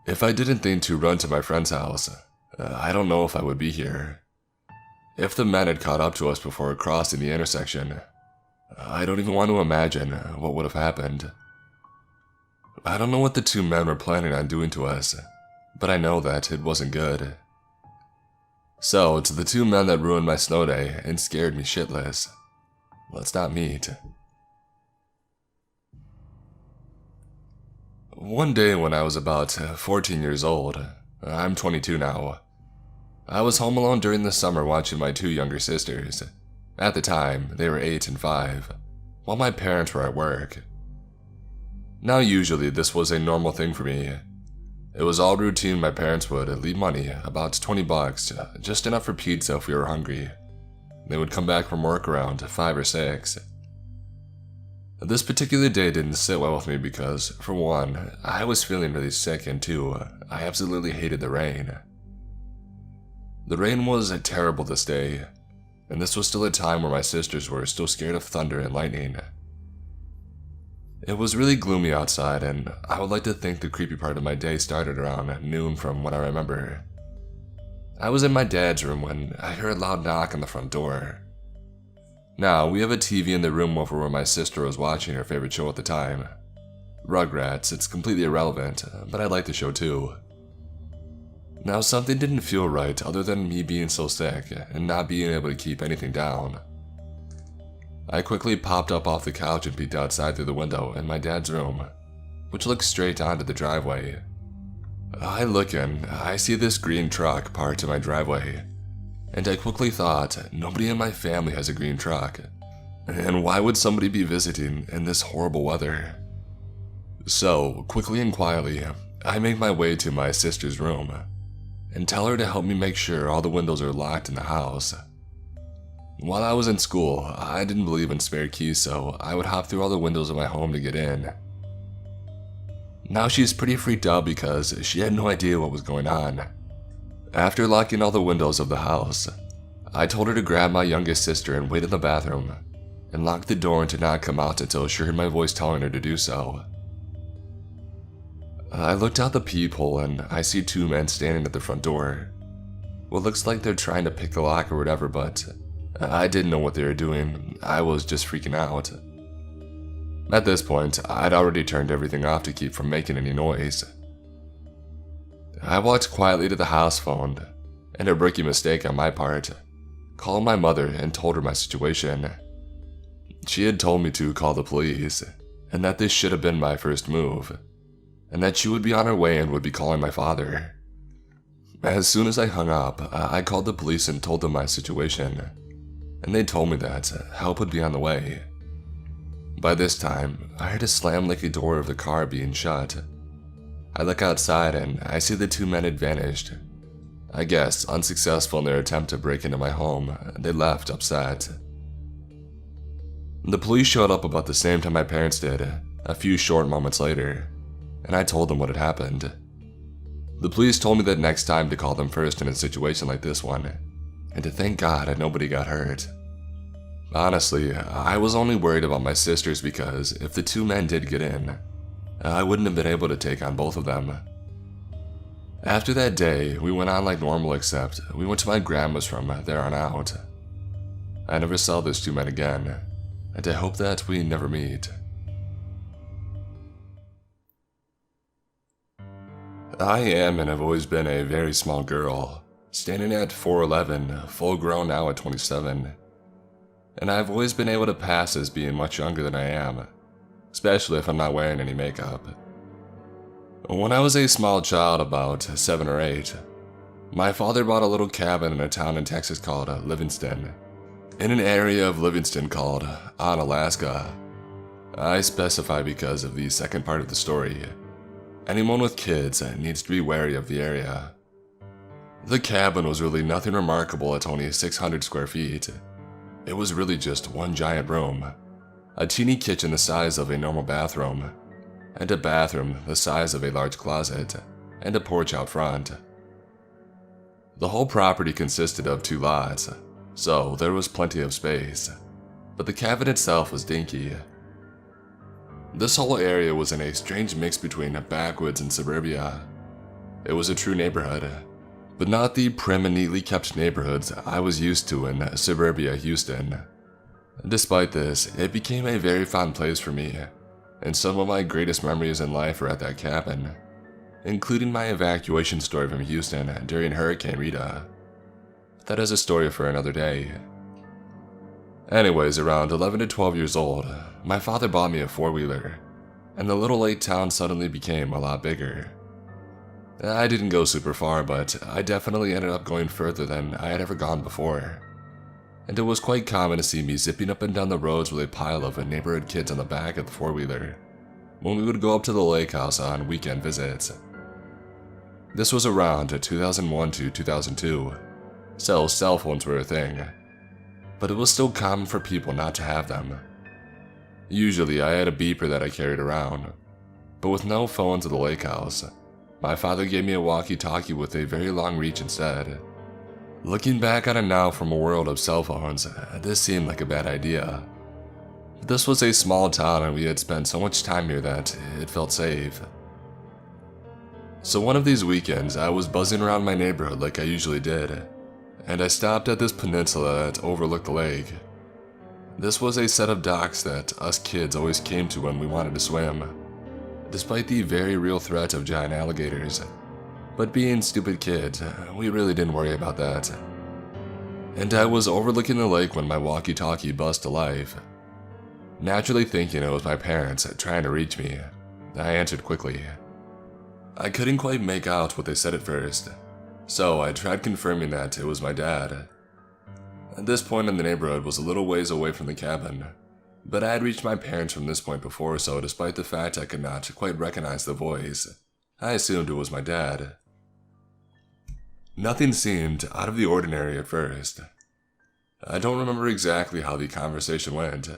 If I didn't think to run to my friend's house, I don't know if I would be here. If the men had caught up to us before crossing the intersection, I don't even want to imagine what would have happened. I don't know what the 2 men were planning on doing to us, but I know that it wasn't good. So, to the 2 men that ruined my snow day and scared me shitless, let's not meet. One day when I was about 14 years old, I'm 22 now, I was home alone during the summer watching my 2 younger sisters. At the time, they were 8 and 5, while my parents were at work. Now usually this was a normal thing for me. It was all routine. My parents would leave money, about $20, just enough for pizza if we were hungry. They would come back from work around 5 or 6. This particular day didn't sit well with me because, for one, I was feeling really sick and 2, I absolutely hated the rain. The rain was terrible this day, and this was still a time where my sisters were still scared of thunder and lightning. It was really gloomy outside, and I would like to think the creepy part of my day started around noon from what I remember. I was in my dad's room when I heard a loud knock on the front door. Now, we have a TV in the room over where my sister was watching her favorite show at the time. Rugrats, it's completely irrelevant, but I like the show too. Now, something didn't feel right other than me being so sick and not being able to keep anything down. I quickly popped up off the couch and peeked outside through the window in my dad's room, which looks straight onto the driveway. I look in, I see this green truck parked in my driveway, and I quickly thought, nobody in my family has a green truck, and why would somebody be visiting in this horrible weather? So, quickly and quietly, I make my way to my sister's room, and tell her to help me make sure all the windows are locked in the house. While I was in school, I didn't believe in spare keys, so I would hop through all the windows of my home to get in. Now she's pretty freaked out because she had no idea what was going on. After locking all the windows of the house, I told her to grab my youngest sister and wait in the bathroom, and lock the door and to not come out until she heard my voice telling her to do so. I looked out the peephole and I see two men standing at the front door. What looks like they're trying to pick the lock or whatever, but I didn't know what they were doing. I was just freaking out. At this point, I'd already turned everything off to keep from making any noise. I walked quietly to the house phone, and a rookie mistake on my part, called my mother and told her my situation. She had told me to call the police, and that this should have been my first move, and that she would be on her way and would be calling my father. As soon as I hung up, I called the police and told them my situation, and they told me that help would be on the way. By this time, I heard a slam like a door of the car being shut. I look outside and I see the two men had vanished. I guess unsuccessful in their attempt to break into my home, they left upset. The police showed up about the same time my parents did, a few short moments later, and I told them what had happened. The police told me that next time to call them first in a situation like this one, and to thank God that nobody got hurt. Honestly, I was only worried about my sisters because if the two men did get in, I wouldn't have been able to take on both of them. After that day, we went on like normal except we went to my grandma's from there on out. I never saw those two men again, and I hope that we never meet. I am and have always been a very small girl, standing at 4'11", full grown now at 27. And I've always been able to pass as being much younger than I am, especially if I'm not wearing any makeup. When I was a small child, about 7 or 8, my father bought a little cabin in a town in Texas called Livingston, in an area of Livingston called Alaska. I specify because of the second part of the story. Anyone with kids needs to be wary of the area. The cabin was really nothing remarkable at only 600 square feet. It was really just one giant room, a teeny kitchen the size of a normal bathroom, and a bathroom the size of a large closet, and a porch out front. The whole property consisted of 2 lots, so there was plenty of space, but the cabin itself was dinky. This whole area was in a strange mix between backwoods and suburbia. It was a true neighborhood, but not the prim and neatly kept neighborhoods I was used to in suburbia Houston. Despite this, it became a very fond place for me, and some of my greatest memories in life are at that cabin, including my evacuation story from Houston during Hurricane Rita. That is a story for another day. Anyways, around 11 to 12 years old, my father bought me a 4-wheeler, and the little lake town suddenly became a lot bigger. I didn't go super far, but I definitely ended up going further than I had ever gone before. And it was quite common to see me zipping up and down the roads with a pile of neighborhood kids on the back of the 4-wheeler when we would go up to the lake house on weekend visits. This was around 2001 to 2002, so cell phones were a thing, but it was still common for people not to have them. Usually I had a beeper that I carried around, but with no phones at the lake house, my father gave me a walkie-talkie with a very long reach instead. Looking back on it now from a world of cell phones, this seemed like a bad idea. This was a small town and we had spent so much time here that it felt safe. So one of these weekends, I was buzzing around my neighborhood like I usually did, and I stopped at this peninsula that overlooked the lake. This was a set of docks that us kids always came to when we wanted to swim. despite the very real threat of giant alligators. But being stupid kids, we really didn't worry about that. And I was overlooking the lake when my walkie-talkie buzzed to life. Naturally thinking it was my parents trying to reach me, I answered quickly. I couldn't quite make out what they said at first, so I tried confirming that it was my dad. At this point in the neighborhood was a little ways away from the cabin, but I had reached my parents from this point before, so despite the fact I could not quite recognize the voice, I assumed it was my dad. Nothing seemed out of the ordinary at first. I don't remember exactly how the conversation went,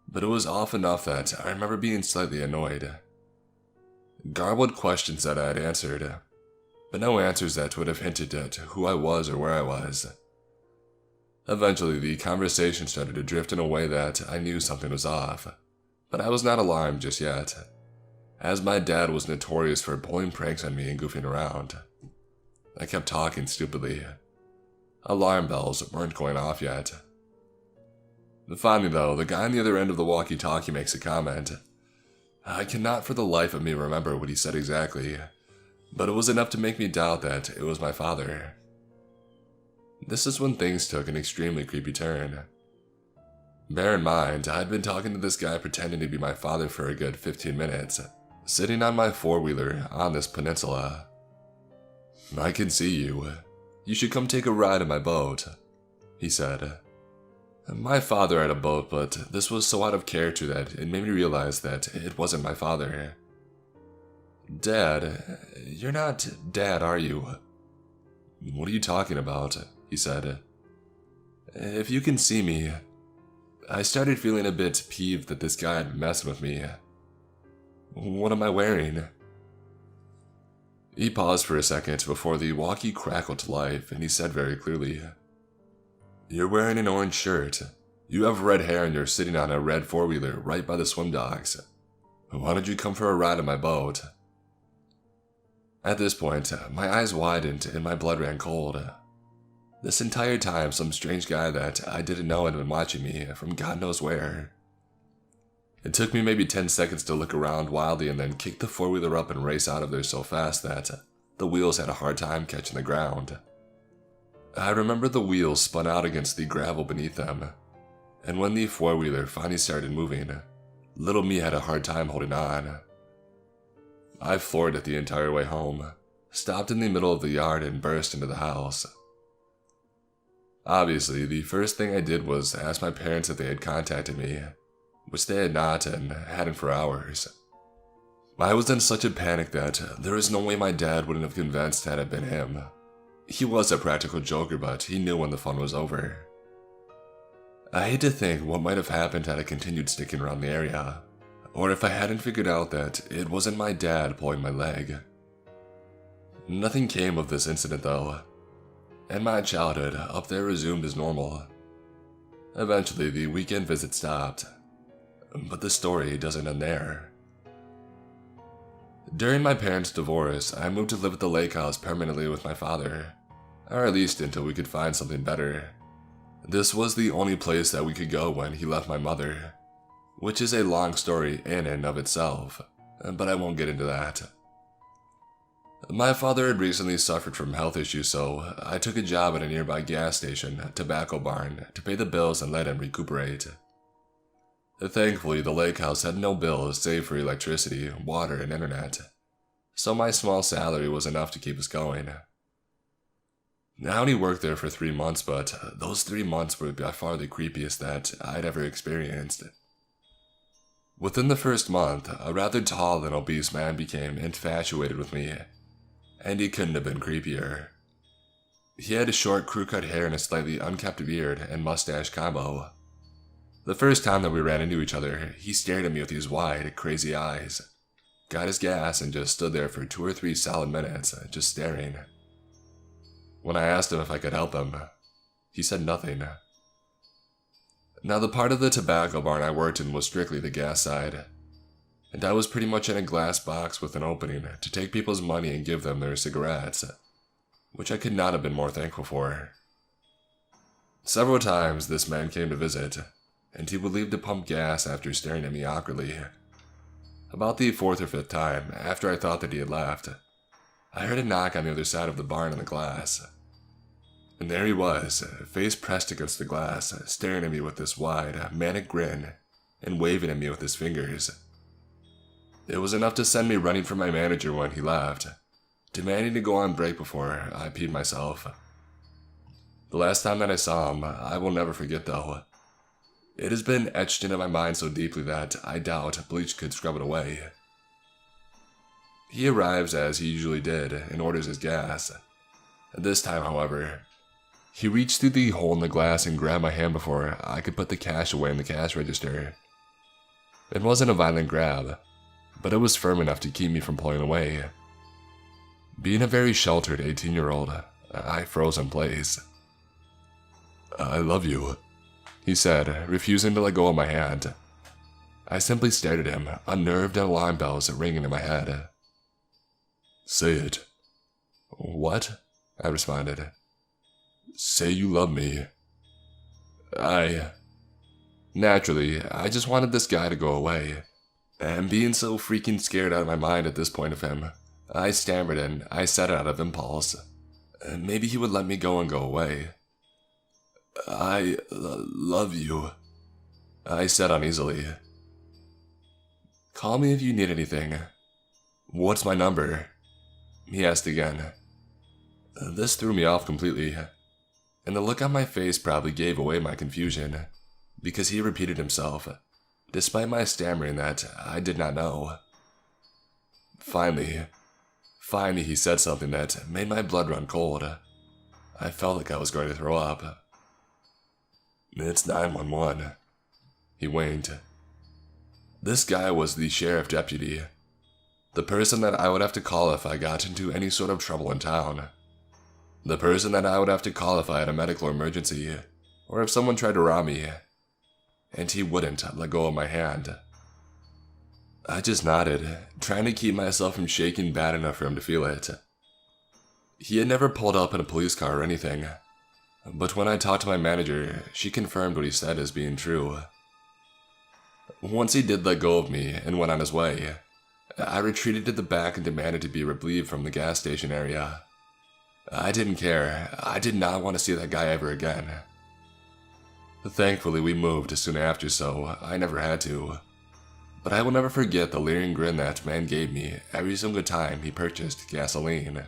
but it was off enough that I remember being slightly annoyed. Garbled questions that I had answered, but no answers that would have hinted at who I was or where I was. Eventually, the conversation started to drift in a way that I knew something was off, but I was not alarmed just yet, as my dad was notorious for pulling pranks on me and goofing around. I kept talking stupidly. Alarm bells weren't going off yet. Finally, though, the guy on the other end of the walkie-talkie makes a comment. I cannot for the life of me remember what he said exactly, but it was enough to make me doubt that it was my father. This is when things took an extremely creepy turn. Bear in mind, I'd been talking to this guy pretending to be my father for a good 15 minutes, sitting on my four-wheeler on this peninsula. I can see you. You should come take a ride in my boat, he said. My father had a boat, but this was so out of character that it made me realize that it wasn't my father. Dad, you're not Dad, are you? What are you talking about? He said. If you can see me. I started feeling a bit peeved that this guy had been messing with me. What am I wearing? He paused for a second before the walkie crackled to life, and he said very clearly, You're wearing an orange shirt. You have red hair and you're sitting on a red four-wheeler right by the swim docks. Why don't you come for a ride on my boat? At this point, my eyes widened and my blood ran cold. This entire time, some strange guy that I didn't know had been watching me from God knows where. It took me maybe 10 seconds to look around wildly and then kick the four-wheeler up and race out of there so fast that the wheels had a hard time catching the ground. I remember the wheels spun out against the gravel beneath them, and when the four-wheeler finally started moving, little me had a hard time holding on. I floored it the entire way home, stopped in the middle of the yard and burst into the house. Obviously, the first thing I did was ask my parents if they had contacted me, which they had not and hadn't for hours. I was in such a panic that there was no way my dad wouldn't have convinced had it been him. He was a practical joker, but he knew when the fun was over. I hate to think what might have happened had I continued sticking around the area, or if I hadn't figured out that it wasn't my dad pulling my leg. Nothing came of this incident though, and my childhood up there resumed as normal. Eventually, the weekend visit stopped, but the story doesn't end there. During my parents' divorce, I moved to live at the lake house permanently with my father, or at least until we could find something better. This was the only place that we could go when he left my mother, which is a long story in and of itself, but I won't get into that. My father had recently suffered from health issues, so I took a job at a nearby gas station, tobacco barn, to pay the bills and let him recuperate. Thankfully, the lake house had no bills save for electricity, water, and internet, so my small salary was enough to keep us going. I only worked there for 3 months, but those 3 months were by far the creepiest that I'd ever experienced. Within the first month, a rather tall and obese man became infatuated with me, and he couldn't have been creepier. He had short crew-cut hair and a slightly unkempt beard and mustache combo. The first time that we ran into each other, he stared at me with these wide, crazy eyes, got his gas, and just stood there for 2 or 3 solid minutes, just staring. When I asked him if I could help him, he said nothing. Now, the part of the tobacco barn I worked in was strictly the gas side, and I was pretty much in a glass box with an opening to take people's money and give them their cigarettes, which I could not have been more thankful for. Several times this man came to visit, and he would leave to pump gas after staring at me awkwardly. About the fourth or fifth time, after I thought that he had left, I heard a knock on the other side of the barn on the glass. And there he was, face pressed against the glass, staring at me with this wide, manic grin, and waving at me with his fingers. It was enough to send me running for my manager when he left, demanding to go on break before I peed myself. The last time that I saw him, I will never forget though. It has been etched into my mind so deeply that I doubt bleach could scrub it away. He arrives as he usually did and orders his gas. This time, however, he reached through the hole in the glass and grabbed my hand before I could put the cash away in the cash register. It wasn't a violent grab, but it was firm enough to keep me from pulling away. Being a very sheltered 18-year-old, I froze in place. "I love you," he said, refusing to let go of my hand. I simply stared at him, unnerved and alarm bells ringing in my head. "Say it." "What?" I responded. "Say you love me." Naturally, I just wanted this guy to go away. And being so freaking scared out of my mind at this point of him, I stammered and I said it out of impulse. Maybe he would let me go and go away. "I love you," I said uneasily. "Call me if you need anything." "What's my number?" he asked again. This threw me off completely, and the look on my face probably gave away my confusion, because he repeated himself, despite my stammering that I did not know. Finally, he said something that made my blood run cold. I felt like I was going to throw up. "It's 911. He winked. This guy was the sheriff deputy, the person that I would have to call if I got into any sort of trouble in town. The person that I would have to call if I had a medical emergency, or if someone tried to rob me. And he wouldn't let go of my hand. I just nodded, trying to keep myself from shaking bad enough for him to feel it. He had never pulled up in a police car or anything, but when I talked to my manager, she confirmed what he said as being true. Once he did let go of me and went on his way, I retreated to the back and demanded to be relieved from the gas station area. I didn't care. I did not want to see that guy ever again. Thankfully, we moved soon after, so I never had to. But I will never forget the leering grin that man gave me every single time he purchased gasoline.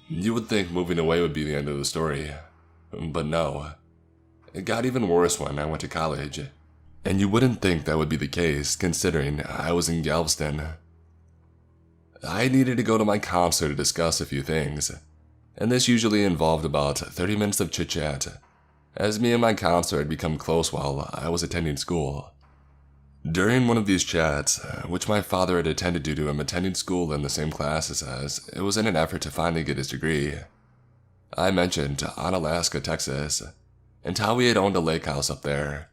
You would think moving away would be the end of the story, but no. It got even worse when I went to college, and you wouldn't think that would be the case considering I was in Galveston. I needed to go to my counselor to discuss a few things, and this usually involved about 30 minutes of chit-chat, as me and my counselor had become close while I was attending school. During one of these chats, which my father had attended due to him attending school in the same classes as it was in an effort to finally get his degree, I mentioned Onalaska, Texas, and how we had owned a lake house up there.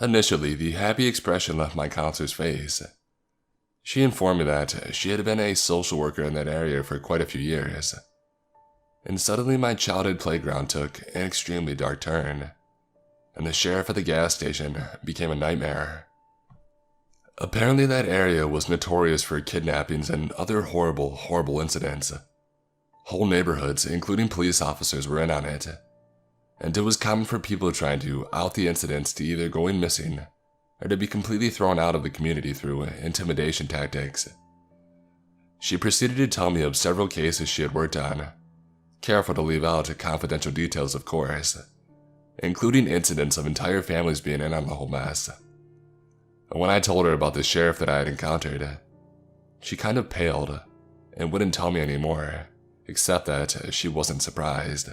Initially, the happy expression left my counselor's face. She informed me that she had been a social worker in that area for quite a few years. And suddenly my childhood playground took an extremely dark turn, and the sheriff at the gas station became a nightmare. Apparently that area was notorious for kidnappings and other horrible incidents. Whole neighborhoods, including police officers, were in on it, and it was common for people trying to out the incidents to either going missing or to be completely thrown out of the community through intimidation tactics. She proceeded to tell me of several cases she had worked on, careful to leave out confidential details of course, including incidents of entire families being in on the whole mess. When I told her about the sheriff that I had encountered, she kind of paled and wouldn't tell me anymore, except that she wasn't surprised.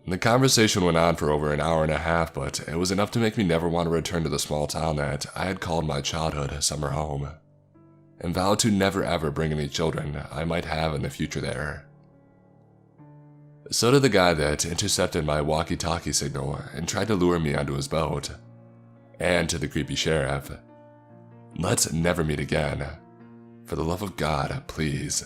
The conversation went on for over an hour and a half, but it was enough to make me never want to return to the small town that I had called my childhood summer home, and vowed to never ever bring any children I might have in the future there. So did the guy that intercepted my walkie-talkie signal and tried to lure me onto his boat, and to the creepy sheriff. Let's never meet again. For the love of God, please.